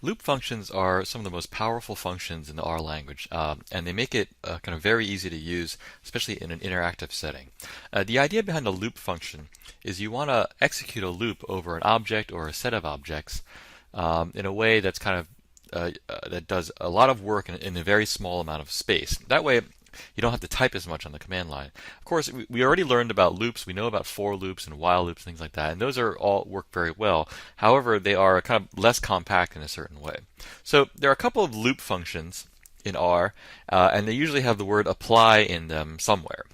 Loop functions are some of the most powerful functions in the R language, and they make it kind of very easy to use, especially in an interactive setting. The idea behind a loop function is you want to execute a loop over an object or a set of objects in a way that's that does a lot of work in a very small amount of space. That way, you don't have to type as much on the command line. Of course, we already learned about loops. We know about for loops and while loops, things like that, and those are all work very well. However, they are kind of less compact in a certain way. So there are a couple of loop functions in R, and they usually have the word apply in them somewhere.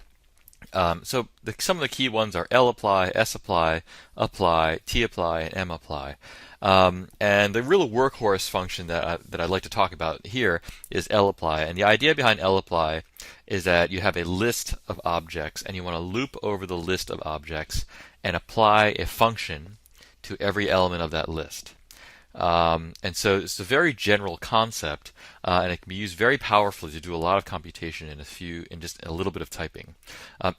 Some of the key ones are lapply, sapply, apply, tapply, and mapply. And the real workhorse function that I'd like to talk about here is lapply. And the idea behind lapply is that you have a list of objects and you want to loop over the list of objects and apply a function to every element of that list. And so it's a very general concept, and it can be used very powerfully to do a lot of computation in just a little bit of typing.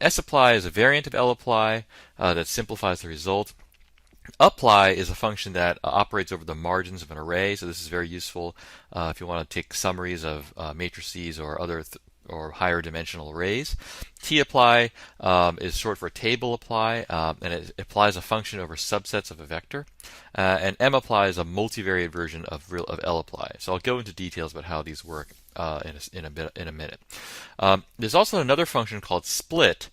sapply is a variant of lapply that simplifies the result. Apply is a function that operates over the margins of an array, so this is very useful if you want to take summaries of matrices or other or higher dimensional arrays. Tapply is short for table apply, and it applies a function over subsets of a vector. And mapply is a multivariate version of lapply. So I'll go into details about how these work in a minute. There's also another function called split,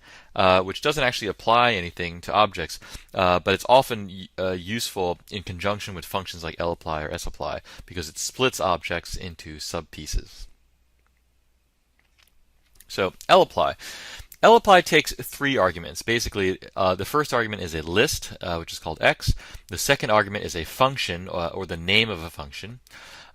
which doesn't actually apply anything to objects, but it's often useful in conjunction with functions like lapply or sapply because it splits objects into subpieces. So lapply. Lapply takes three arguments. Basically, the first argument is a list, which is called x. The second argument is a function, or the name of a function.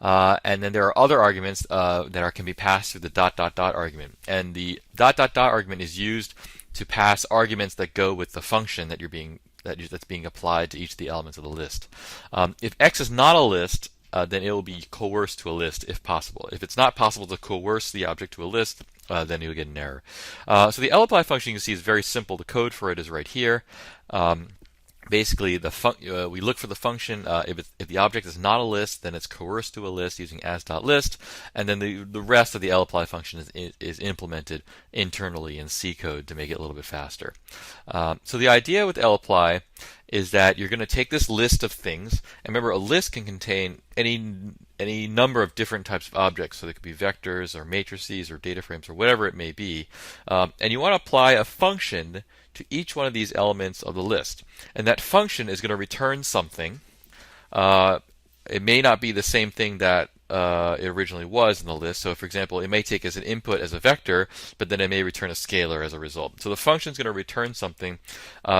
And then there are other arguments that can be passed through the dot dot dot argument. And the dot dot dot argument is used to pass arguments that go with the function that's being applied to each of the elements of the list. If x is not a list, then it will be coerced to a list if possible. If it's not possible to coerce the object to a list, then you'll get an error. So the lapply function you can see is very simple. The code for it is right here. Basically, we look for the function. If the object is not a list, then it's coerced to a list using as.list, and then the rest of the lapply function is implemented internally in C code to make it a little bit faster. So the idea with lapply is that you're going to take this list of things, and remember, a list can contain any number of different types of objects. So they could be vectors or matrices or data frames or whatever it may be, and you want to apply a function to each one of these elements of the list. And that function is going to return something. It may not be the same thing that it originally was in the list. So, for example, it may take as an input as a vector, but then it may return a scalar as a result. So the function is going to return something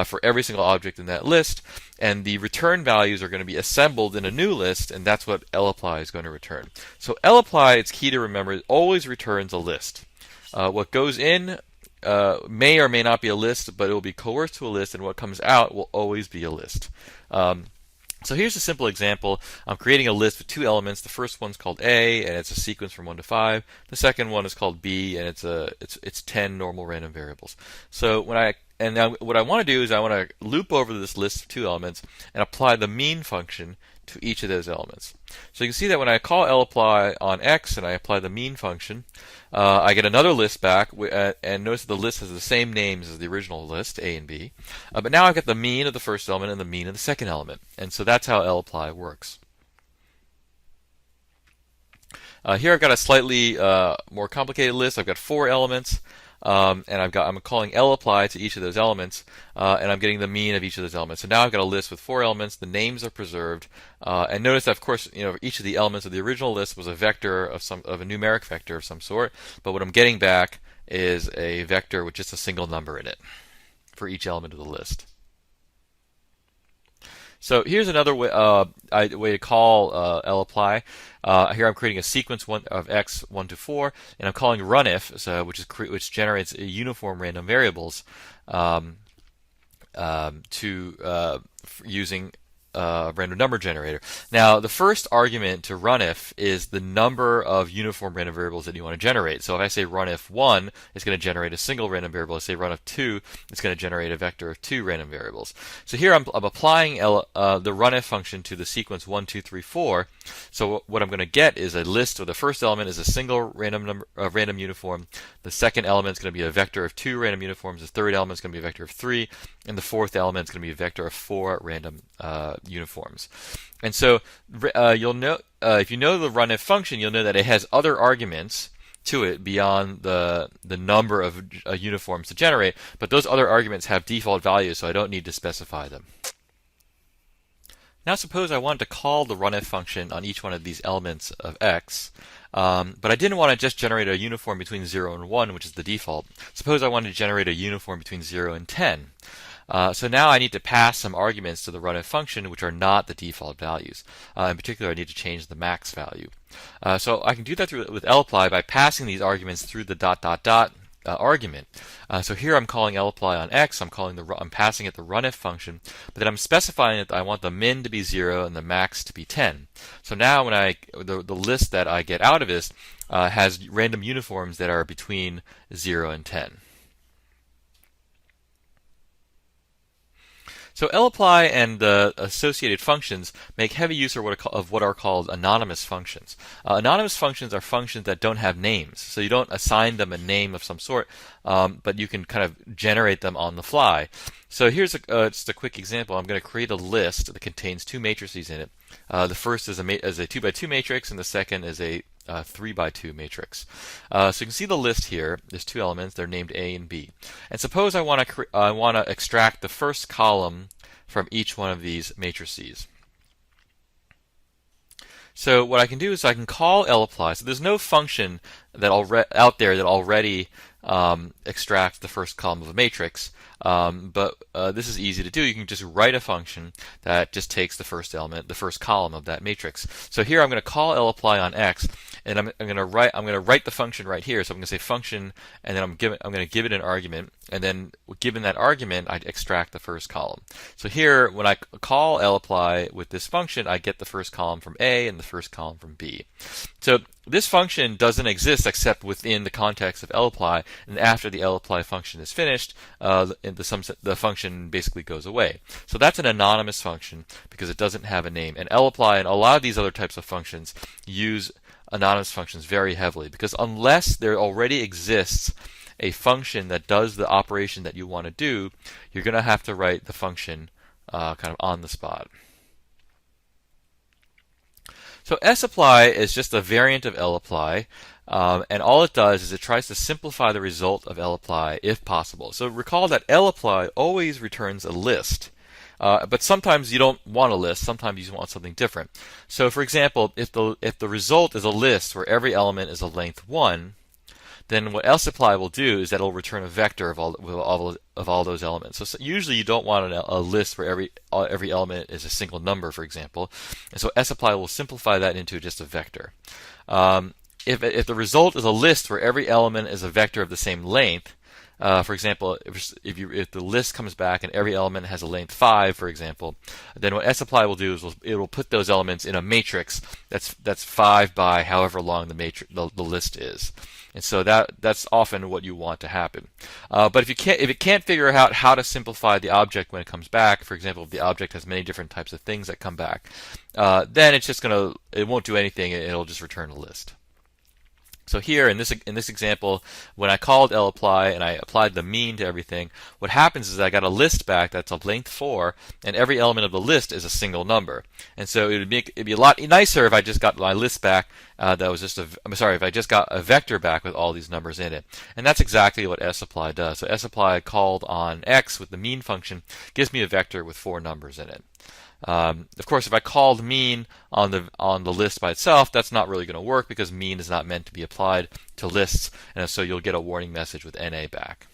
for every single object in that list, and the return values are going to be assembled in a new list, and that's what lapply is going to return. So lapply, it's key to remember, it always returns a list. What goes in may or may not be a list, but it will be coerced to a list, and what comes out will always be a list. So here's a simple example. I'm creating a list with two elements. The first one's called A, and it's a sequence from 1 to 5. The second one is called B, and it's 10 normal random variables. So now what I want to do is I want to loop over this list of two elements and apply the mean function to each of those elements. So you can see that when I call lapply on x and I apply the mean function, I get another list back, and notice that the list has the same names as the original list, A and B. But now I've got the mean of the first element and the mean of the second element. And so that's how lapply works. Here I've got a slightly more complicated list. I've got 4 elements. And I'm calling lapply to each of those elements, and I'm getting the mean of each of those elements. So now I've got a list with 4 elements. The names are preserved, and notice that, of course, each of the elements of the original list was a vector of a numeric vector of some sort. But what I'm getting back is a vector with just a single number in it for each element of the list. So here's another way to call lapply. Here I'm creating a sequence of x 1 to 4, and I'm calling runif, which generates uniform random variables using random number generator. Now, the first argument to runif is the number of uniform random variables that you want to generate. So if I say runif1, it's going to generate a single random variable. I say runif2, it's going to generate a vector of 2 random variables. So here I'm applying the runif function to the sequence 1, 2, 3, 4. So what I'm going to get is a list where the first element is a single random uniform. The second element is going to be a vector of 2 random uniforms. The third element is going to be a vector of 3. And the fourth element is going to be a vector of 4 random uniforms. And so you'll know, if you know the runif function, you'll know that it has other arguments to it beyond the number of uniforms to generate, but those other arguments have default values, so I don't need to specify them. Now suppose I wanted to call the runif function on each one of these elements of x, but I didn't want to just generate a uniform between 0 and 1, which is the default. Suppose I wanted to generate a uniform between 0 and 10. So now I need to pass some arguments to the runif function which are not the default values. In particular, I need to change the max value. So I can do that with lapply by passing these arguments through the ... argument. So here I'm calling lapply on x. I'm passing it the runif function, but then I'm specifying that I want the min to be 0 and the max to be 10. So now when the list that I get out of this has random uniforms that are between 0 and 10. So lapply and the associated functions make heavy use of what are called anonymous functions. Anonymous functions are functions that don't have names, so you don't assign them a name of some sort, but you can kind of generate them on the fly. So here's just a quick example. I'm going to create a list that contains 2 matrices in it. The first is a 2x2 matrix, and the second is a 3x2 matrix. So you can see the list here. There's 2 elements. They're named A and B. And suppose I want to extract the first column from each one of these matrices. So what I can do is I can call lapply. So there's no function that out there that already extracts the first column of a matrix. But this is easy to do. You can just write a function that just takes the first element, the first column of that matrix. So here I'm going to call lapply on x, and I'm going to write the function right here. So I'm going to say function, and then I'm going to give it an argument, and then given that argument, I extract the first column. So here, when I call lapply with this function, I get the first column from A and the first column from B. So this function doesn't exist except within the context of lapply, and after the lapply function is finished, the function basically goes away. So that's an anonymous function because it doesn't have a name. And lapply and a lot of these other types of functions use anonymous functions very heavily, because unless there already exists a function that does the operation that you want to do, you're going to have to write the function kind of on the spot. So sapply is just a variant of lapply, and all it does is it tries to simplify the result of lapply if possible. So recall that lapply always returns a list, but sometimes you don't want a list. Sometimes you want something different. So for example, if the result is a list where every element is a length 1, then what sapply will do is that it'll return a vector of all those elements. So usually you don't want a list where every element is a single number, for example. And so sapply will simplify that into just a vector. If the result is a list where every element is a vector of the same length, for example, if the list comes back and every element has a length 5, for example, then what sapply will do is it will put those elements in a matrix that's 5 by however long the list is. And so that's often what you want to happen. But if it can't figure out how to simplify the object when it comes back, for example, if the object has many different types of things that come back, then it won't do anything. It'll just return a list. So here in this example, when I called lapply and I applied the mean to everything, what happens is I got a list back that's of length 4, and every element of the list is a single number. And so it'd be a lot nicer if I just got my list back that was just if I just got a vector back with all these numbers in it. And that's exactly what sapply does. So sapply called on x with the mean function gives me a vector with 4 numbers in it. Of course, if I called mean on the list by itself, that's not really going to work because mean is not meant to be applied to lists, and so you'll get a warning message with NA back.